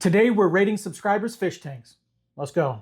Today we're rating subscribers' fish tanks. Let's go.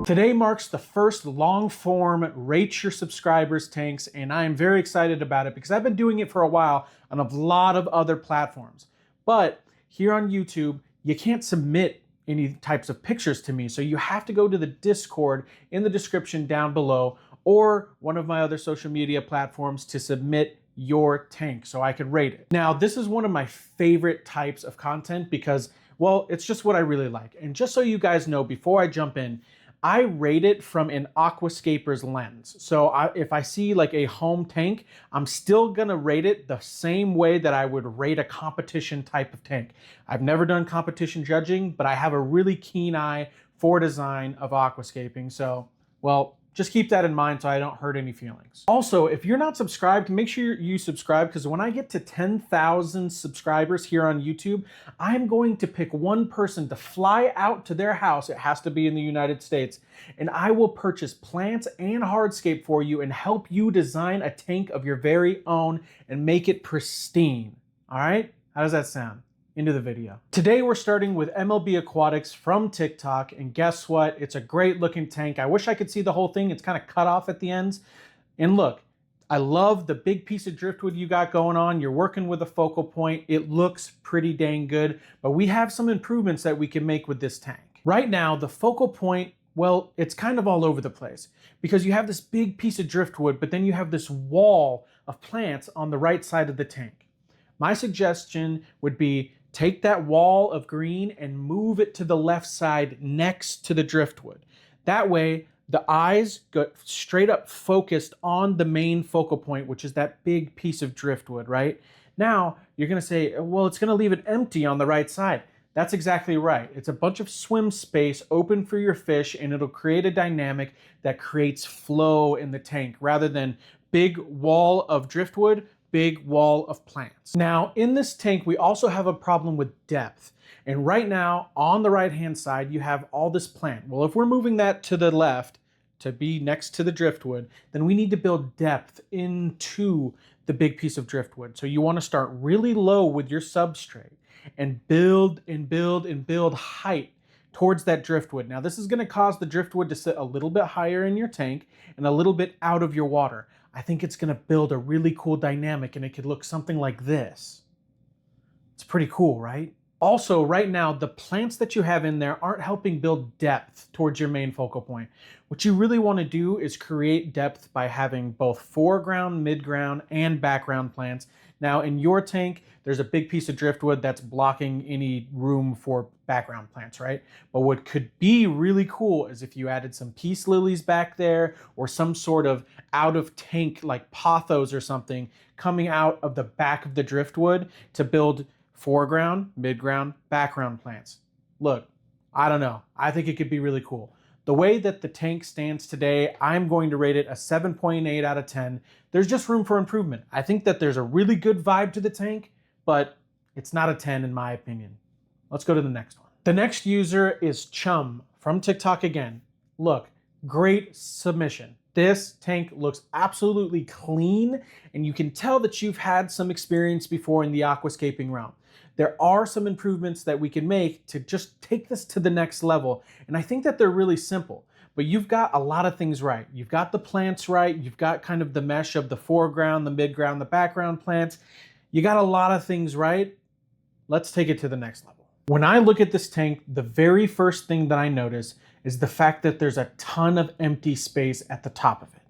Today marks the first long-form Rate Your Subscribers tanks, and I am very excited about it because I've been doing it for a while on a lot of other platforms. But here on YouTube, you can't submit any types of pictures to me, so you have to go to the Discord in the description down below or one of my other social media platforms to submit your tank so I could rate it. Now, this is one of my favorite types of content because, well, it's just what I really like. And just so you guys know, before I jump in, I rate it from an aquascaper's lens. So if I see like a home tank, I'm still gonna rate it the same way that I would rate a competition type of tank. I've never done competition judging, but I have a really keen eye for design of aquascaping. So, well, just keep that in mind so I don't hurt any feelings. Also, if you're not subscribed, make sure you subscribe because when I get to 10,000 subscribers here on YouTube, I'm going to pick one person to fly out to their house. It has to be in the United States. And I will purchase plants and hardscape for you and help you design a tank of your very own and make it pristine. All right? How does that sound? Into the video. Today we're starting with MLB Aquatics from TikTok, and guess what? It's a great looking tank. I wish I could see the whole thing. It's kind of cut off at the ends. And look, I love the big piece of driftwood you got going on. You're working with a focal point. It looks pretty dang good, but we have some improvements that we can make with this tank. Right now, the focal point, well, it's kind of all over the place because you have this big piece of driftwood, but then you have this wall of plants on the right side of the tank. My suggestion would be take that wall of green and move it to the left side next to the driftwood. That way, the eyes go straight up focused on the main focal point, which is that big piece of driftwood, right? Now, you're gonna say, well, it's gonna leave it empty on the right side. That's exactly right. It's a bunch of swim space open for your fish, and it'll create a dynamic that creates flow in the tank rather than big wall of driftwood, big wall of plants. Now, in this tank, we also have a problem with depth. And right now, on the right-hand side, you have all this plant. Well, if we're moving that to the left to be next to the driftwood, then we need to build depth into the big piece of driftwood. So you want to start really low with your substrate and build and build and build height towards that driftwood. Now, this is going to cause the driftwood to sit a little bit higher in your tank and a little bit out of your water. I think it's going to build a really cool dynamic, and it could look something like this. It's pretty cool, right? Also, right now, the plants that you have in there aren't helping build depth towards your main focal point. What you really want to do is create depth by having both foreground, midground, and background plants. Now, in your tank, there's a big piece of driftwood that's blocking any room for background plants, right? But what could be really cool is if you added some peace lilies back there or some sort of out of tank like pothos or something coming out of the back of the driftwood to build foreground, midground, background plants. Look, I don't know. I think it could be really cool. The way that the tank stands today, I'm going to rate it a 7.8 out of 10. There's just room for improvement. I think that there's a really good vibe to the tank, but it's not a 10 in my opinion. Let's go to the next one. The next user is Chum from TikTok again. Look, great submission. This tank looks absolutely clean, and you can tell that you've had some experience before in the aquascaping realm. There are some improvements that we can make to just take this to the next level, and I think that they're really simple. But you've got a lot of things right. You've got the plants right. You've got kind of the mesh of the foreground, the midground, the background plants. You got a lot of things right. Let's take it to the next level. When I look at this tank, the very first thing that I notice is the fact that there's a ton of empty space at the top of it.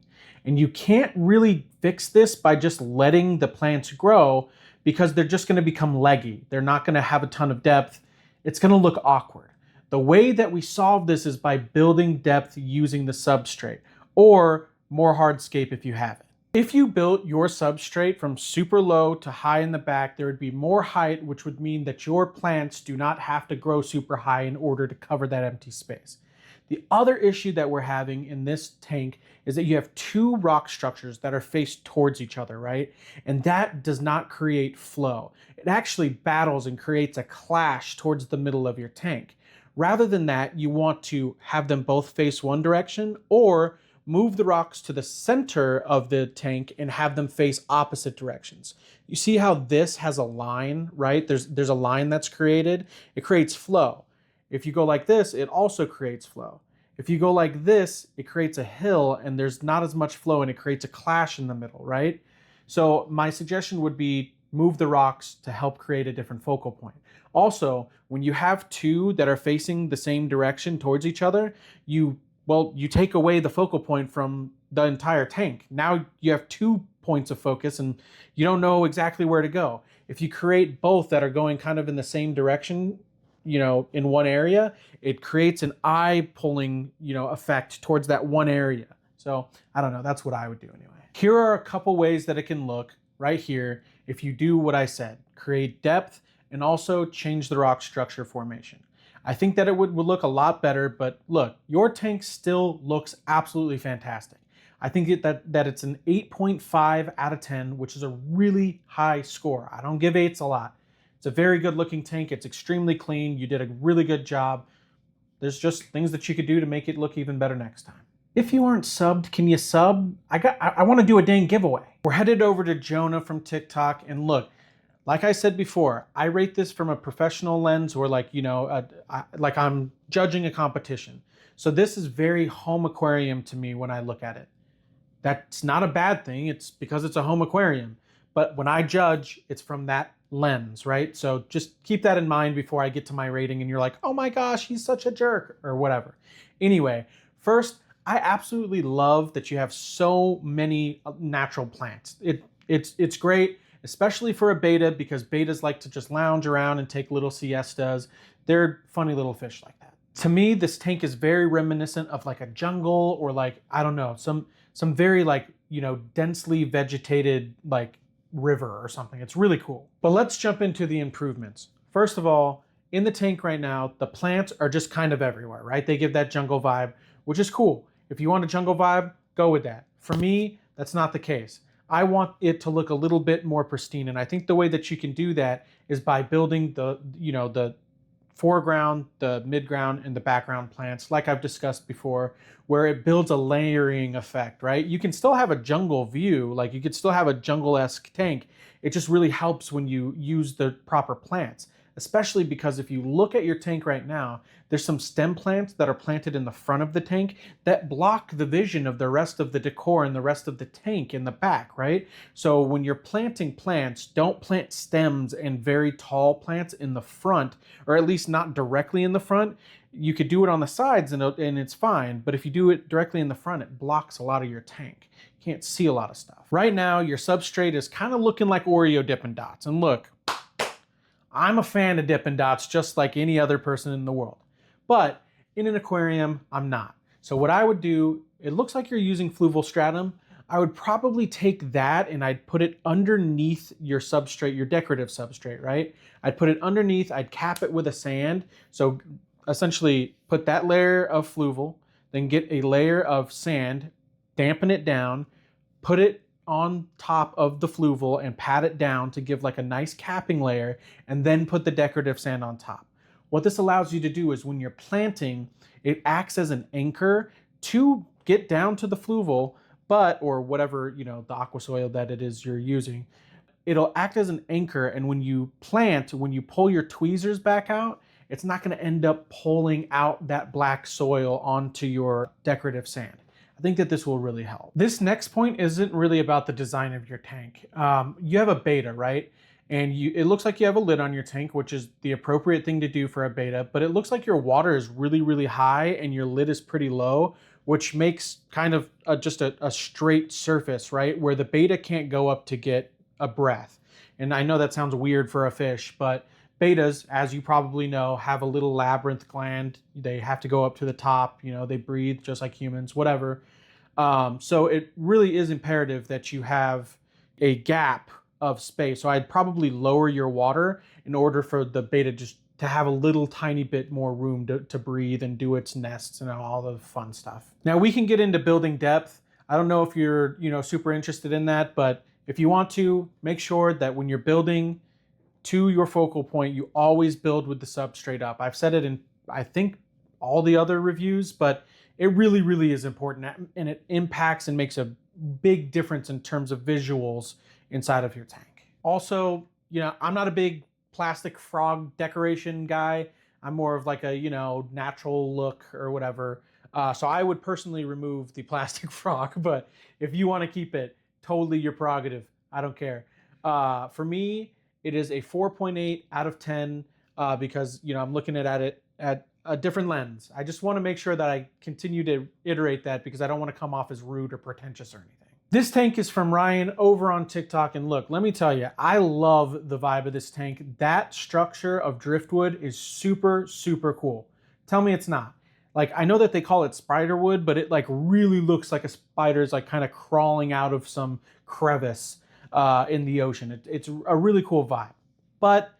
And you can't really fix this by just letting the plants grow because they're just gonna become leggy. They're not gonna have a ton of depth. It's gonna look awkward. The way that we solve this is by building depth using the substrate, or more hardscape if you have it. If you built your substrate from super low to high in the back, there would be more height, which would mean that your plants do not have to grow super high in order to cover that empty space. The other issue that we're having in this tank is that you have two rock structures that are faced towards each other, right? And that does not create flow. It actually battles and creates a clash towards the middle of your tank. Rather than that, you want to have them both face one direction, or move the rocks to the center of the tank and have them face opposite directions. You see how this has a line, right? There's a line that's created. It creates flow. If you go like this, it also creates flow. If you go like this, it creates a hill and there's not as much flow and it creates a clash in the middle, right? So my suggestion would be move the rocks to help create a different focal point. Also, when you have two that are facing the same direction towards each other, you take away the focal point from the entire tank. Now you have 2 points of focus and you don't know exactly where to go. If you create both that are going kind of in the same direction, in one area, it creates an eye-pulling, effect towards that one area. So I don't know, that's what I would do anyway. Here are a couple ways that it can look right here if you do what I said, create depth and also change the rock structure formation. I think that it would look a lot better, but look, your tank still looks absolutely fantastic. I think that it's an 8.5 out of 10, which is a really high score. I don't give 8s a lot. It's a very good looking tank. It's extremely clean. You did a really good job. There's just things that you could do to make it look even better next time. If you aren't subbed, can you sub? I want to do a dang giveaway. We're headed over to Jonah from TikTok, and look, like I said before, I rate this from a professional lens or like I'm judging a competition. So this is very home aquarium to me when I look at it. That's not a bad thing. It's because it's a home aquarium. But when I judge, it's from that lens, right? So just keep that in mind before I get to my rating and you're like, oh my gosh, he's such a jerk or whatever. Anyway, first, I absolutely love that you have so many natural plants. It's great, especially for a beta, because betas like to just lounge around and take little siestas. They're funny little fish like that. To me, this tank is very reminiscent of like a jungle or like, I don't know, some very like, densely vegetated like river or something. It's really cool. But let's jump into the improvements. First of all, in the tank right now, the plants are just kind of everywhere, right? They give that jungle vibe, which is cool. If you want a jungle vibe, go with that. For me, that's not the case. I want it to look a little bit more pristine. And I think the way that you can do that is by building the foreground, the midground, and the background plants, like I've discussed before, where it builds a layering effect, right? You can still have a jungle view, like you could still have a jungle-esque tank. It just really helps when you use the proper plants, especially because if you look at your tank right now, there's some stem plants that are planted in the front of the tank that block the vision of the rest of the decor and the rest of the tank in the back, right? So when you're planting plants, don't plant stems and very tall plants in the front, or at least not directly in the front. You could do it on the sides and it's fine, but if you do it directly in the front, it blocks a lot of your tank. You can't see a lot of stuff. Right now, your substrate is kind of looking like Oreo Dippin' Dots, and look, I'm a fan of Dippin' Dots just like any other person in the world. But in an aquarium, I'm not. So what I would do, it looks like you're using fluval stratum. I would probably take that and I'd put it underneath your substrate, your decorative substrate, right? I'd put it underneath, I'd cap it with a sand. So essentially put that layer of fluval, then get a layer of sand, dampen it down, put it on top of the fluval and pat it down to give like a nice capping layer, and then put the decorative sand on top. What this allows you to do is when you're planting, it acts as an anchor to get down to the fluval, or whatever, the aqua soil that it is you're using. It'll act as an anchor, and when you plant, when you pull your tweezers back out, it's not going to end up pulling out that black soil onto your decorative sand. I think that this will really help. This next point isn't really about the design of your tank. You have a beta, right? And it looks like you have a lid on your tank, which is the appropriate thing to do for a beta, but it looks like your water is really, really high and your lid is pretty low, which makes kind of just a straight surface, right? Where the beta can't go up to get a breath. And I know that sounds weird for a fish, but betas, as you probably know, have a little labyrinth gland. They have to go up to the top, they breathe just like humans, whatever. So it really is imperative that you have a gap of space. So I'd probably lower your water in order for the beta just to have a little tiny bit more room to breathe and do its nests and all the fun stuff. Now we can get into building depth. I don't know if you're, super interested in that, but if you want to, make sure that when you're building to your focal point, you always build with the substrate up. I've said it in, I think, all the other reviews, but it really, really is important, and it impacts and makes a big difference in terms of visuals inside of your tank. Also, I'm not a big plastic frog decoration guy. I'm more of like a, natural look or whatever. So I would personally remove the plastic frog, but if you want to keep it, totally your prerogative. I don't care. For me, it is a 4.8 out of 10 because, I'm looking at it at a different lens. I just want to make sure that I continue to iterate that because I don't want to come off as rude or pretentious or anything. This tank is from Ryan over on TikTok, and look, let me tell you, I love the vibe of this tank. That structure of driftwood is super, super cool. Tell me it's not. Like, I know that they call it spider wood, but it like really looks like a spider's like kind of crawling out of some crevice in the ocean. It's a really cool vibe. But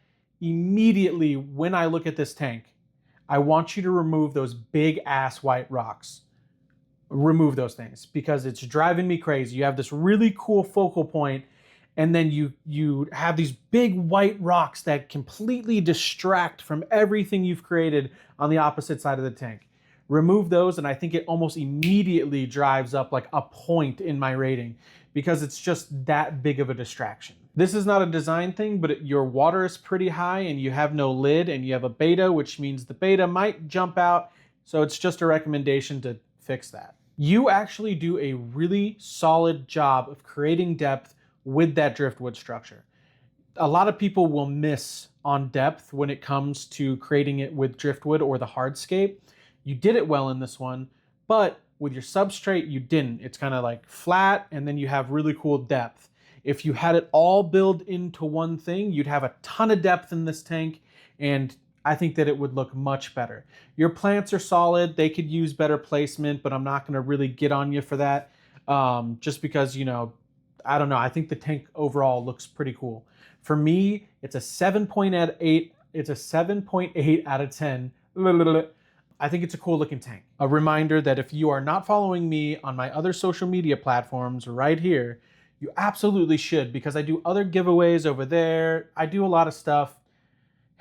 immediately when I look at this tank, I want you to remove those big ass white rocks. Remove those things because it's driving me crazy. You have this really cool focal point, and then you have these big white rocks that completely distract from everything you've created on the opposite side of the tank. Remove those, and I think it almost immediately drives up like a point in my rating because it's just that big of a distraction. This is not a design thing, but your water is pretty high and you have no lid and you have a beta, which means the beta might jump out. So it's just a recommendation to fix that. You actually do a really solid job of creating depth with that driftwood structure. A lot of people will miss on depth when it comes to creating it with driftwood or the hardscape. You did it well in this one, but with your substrate, you didn't. It's kind of like flat, and then you have really cool depth. If you had it all built into one thing, you'd have a ton of depth in this tank, and I think that it would look much better. Your plants are solid. They could use better placement, but I'm not going to really get on you for that just because, I don't know. I think the tank overall looks pretty cool. For me, it's a 7.8. It's a 7.8 out of 10. I think it's a cool looking tank. A reminder that if you are not following me on my other social media platforms right here, you absolutely should, because I do other giveaways over there. I do a lot of stuff.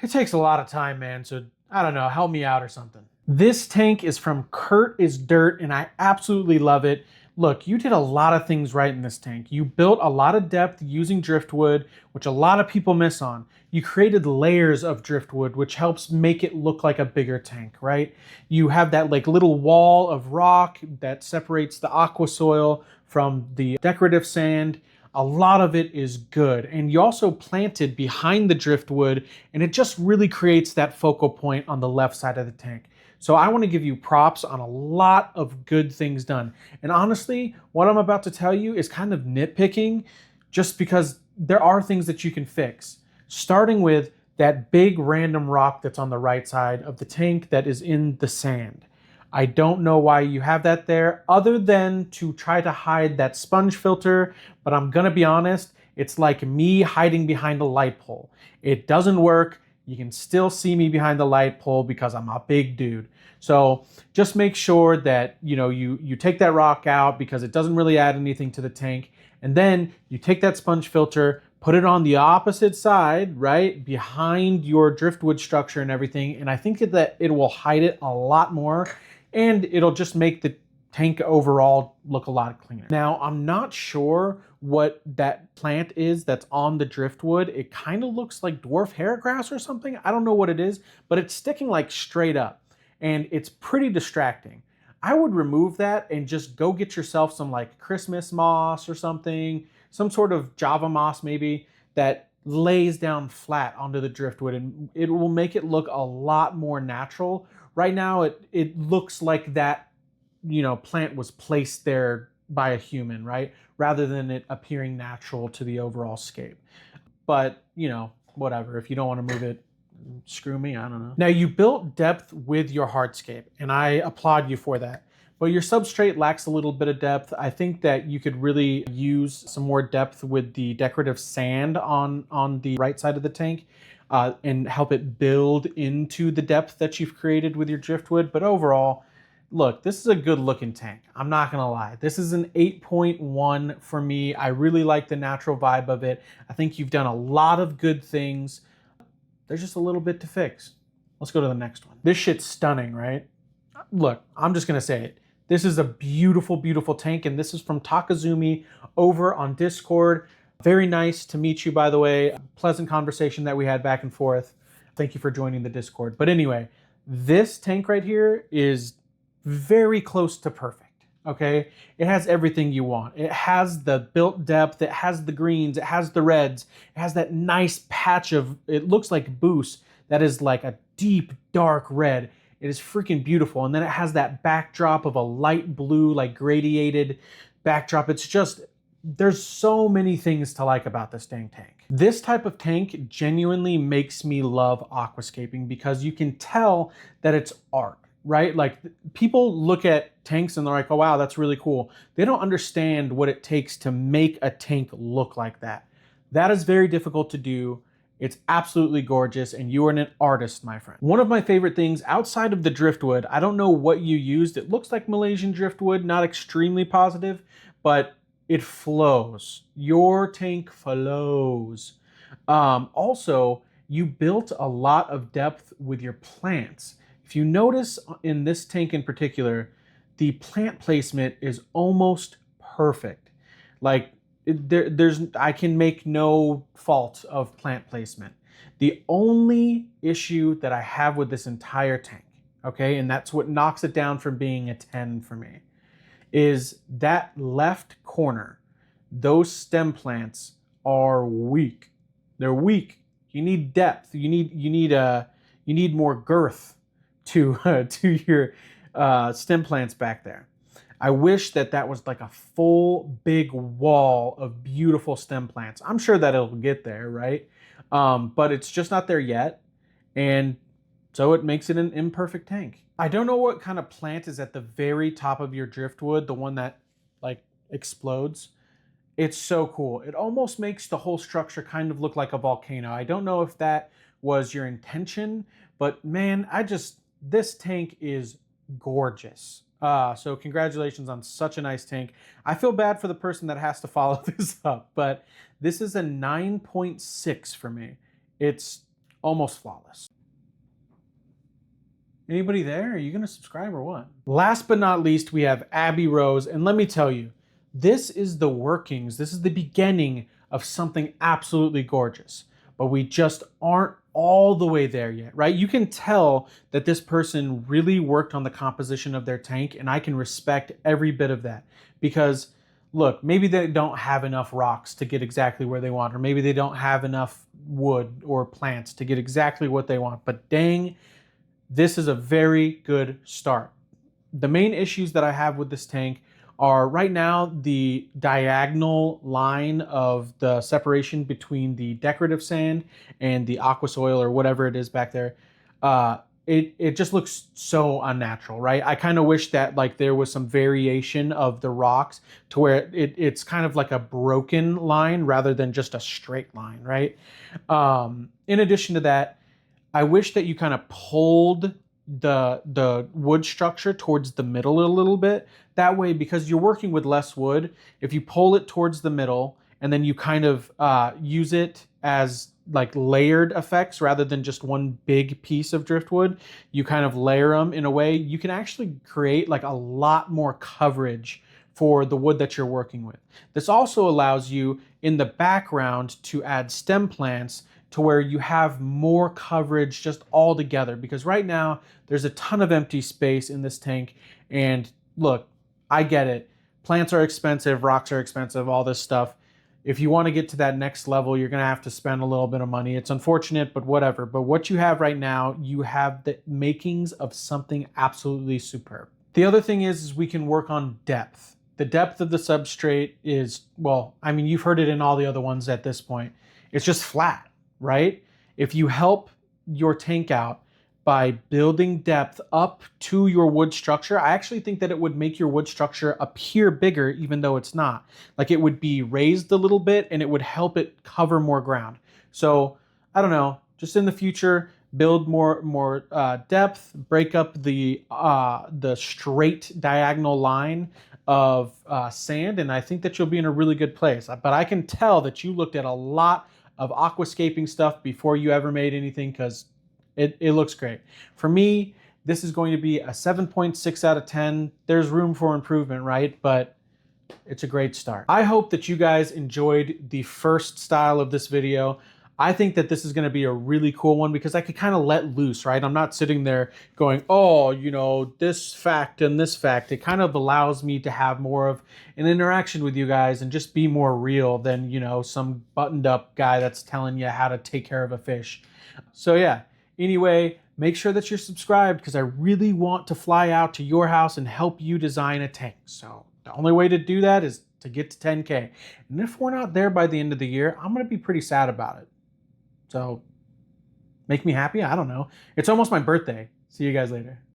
It takes a lot of time, man, so I don't know, help me out or something. This tank is from Kurtisdirt, and I absolutely love it. Look, you did a lot of things right in this tank. You built a lot of depth using driftwood, which a lot of people miss on. You created layers of driftwood, which helps make it look like a bigger tank, right? You have that like little wall of rock that separates the aqua soil from the decorative sand. A lot of it is good. And you also planted behind the driftwood, and it just really creates that focal point on the left side of the tank. So I want to give you props on a lot of good things done. And honestly, what I'm about to tell you is kind of nitpicking just because there are things that you can fix. Starting with that big random rock that's on the right side of the tank that is in the sand. I don't know why you have that there other than to try to hide that sponge filter, but I'm gonna be honest, it's like me hiding behind a light pole. It doesn't work. You can still see me behind the light pole because I'm a big dude. So just make sure that you take that rock out because it doesn't really add anything to the tank. And then you take that sponge filter, put it on the opposite side, right, behind your driftwood structure and everything. And I think that it will hide it a lot more, and it'll just make the tank overall look a lot cleaner. Now, I'm not sure what that plant is that's on the driftwood. It kind of looks like dwarf hairgrass or something. I don't know what it is, but it's sticking like straight up, and it's pretty distracting. I would remove that and just go get yourself some like Christmas moss or something, some sort of Java moss maybe, that lays down flat onto the driftwood, and it will make it look a lot more natural. Right now, it looks like that, plant was placed there by a human, right? Rather than it appearing natural to the overall scape. But, whatever. If you don't want to move it, screw me, I don't know. Now, you built depth with your hardscape, and I applaud you for that. But your substrate lacks a little bit of depth. I think that you could really use some more depth with the decorative sand on the right side of the tank. And help it build into the depth that you've created with your driftwood. But overall, look, this is a good looking tank. I'm not gonna lie. This is an 8.1 for me. I really like the natural vibe of it. I think you've done a lot of good things. There's just a little bit to fix. Let's go to the next one. This shit's stunning, right? Look, I'm just gonna say it. This is a beautiful, beautiful tank, and this is from Takazoomi over on Discord. Very nice to meet you, by the way. Pleasant conversation that we had back and forth. Thank you for joining the Discord. But anyway, this tank right here is very close to perfect. Okay, it has everything you want. It has the built depth, it has the greens, it has the reds, it has that nice patch of, it looks like boost, that is like a deep dark red. It is freaking beautiful. And then it has that backdrop of a light blue, like gradiated backdrop. It's just, there's so many things to like about this dang tank. This type of tank genuinely makes me love aquascaping because you can tell that it's art. Right? Like people look at tanks and they're like, oh, wow, that's really cool. They don't understand what it takes to make a tank look like that. That is very difficult to do. It's absolutely gorgeous, and you are an artist, my friend. One of my favorite things outside of the driftwood, I don't know what you used. It looks like Malaysian driftwood, not extremely positive, but it flows. Your tank flows. Also, you built a lot of depth with your plants. If you notice in this tank in particular, the plant placement is almost perfect. Like I can make no fault of plant placement. The only issue that I have with this entire tank, okay, and that's what knocks it down from being a 10 for me, is that left corner. Those stem plants are weak. They're weak. You need depth. You need more girth to your stem plants back there. I wish that was like a full big wall of beautiful stem plants. I'm sure that it'll get there, right? But it's just not there yet. And so it makes it an imperfect tank. I don't know what kind of plant is at the very top of your driftwood, the one that like explodes. It's so cool. It almost makes the whole structure kind of look like a volcano. I don't know if that was your intention, but man, this tank is gorgeous. So congratulations on such a nice tank. I feel bad for the person that has to follow this up, but this is a 9.6 for me. It's almost flawless. Anybody there? Are you going to subscribe or what? Last but not least, we have Abby Rose. And let me tell you, this is the workings. This is the beginning of something absolutely gorgeous. But we just aren't all the way there yet, right? You can tell that this person really worked on the composition of their tank, and I can respect every bit of that. Because, look, maybe they don't have enough rocks to get exactly where they want, or maybe they don't have enough wood or plants to get exactly what they want. But dang, this is a very good start. The main issues that I have with this tank are right now the diagonal line of the separation between the decorative sand and the aqua soil or whatever it is back there. It just looks so unnatural, right? I kind of wish that like there was some variation of the rocks to where it's kind of like a broken line rather than just a straight line, right? In addition to that, I wish that you kind of pulled the wood structure towards the middle a little bit. That way, because you're working with less wood, if you pull it towards the middle and then you kind of use it as like layered effects rather than just one big piece of driftwood, you kind of layer them in a way, you can actually create like a lot more coverage for the wood that you're working with. This also allows you in the background to add stem plants to where you have more coverage just all together, because right now there's a ton of empty space in this tank. And look, I get it. Plants are expensive, rocks are expensive, all this stuff. If you want to get to that next level, you're going to have to spend a little bit of money. It's unfortunate, but whatever. But what you have right now, you have the makings of something absolutely superb. The other thing is we can work on depth. The depth of the substrate is, well, I mean, you've heard it in all the other ones at this point. It's just flat, right? If you help your tank out by building depth up to your wood structure, I actually think that it would make your wood structure appear bigger, even though it's not. Like it would be raised a little bit and it would help it cover more ground. So I don't know, just in the future, build more depth, break up the straight diagonal line of sand, and I think that you'll be in a really good place. But I can tell that you looked at a lot of aquascaping stuff before you ever made anything, because it looks great. For me, This is going to be a 7.6 out of 10. There's room for improvement, right? But it's a great start. I hope that you guys enjoyed the first style of this video. I think that this is going to be a really cool one because I could kind of let loose, right? I'm not sitting there going, oh, you know, this fact and this fact. It kind of allows me to have more of an interaction with you guys and just be more real than, you know, some buttoned up guy that's telling you how to take care of a fish. So yeah, anyway, make sure that you're subscribed because I really want to fly out to your house and help you design a tank. So the only way to do that is to get to 10K. And if we're not there by the end of the year, I'm going to be pretty sad about it. So make me happy? I don't know. It's almost my birthday. See you guys later.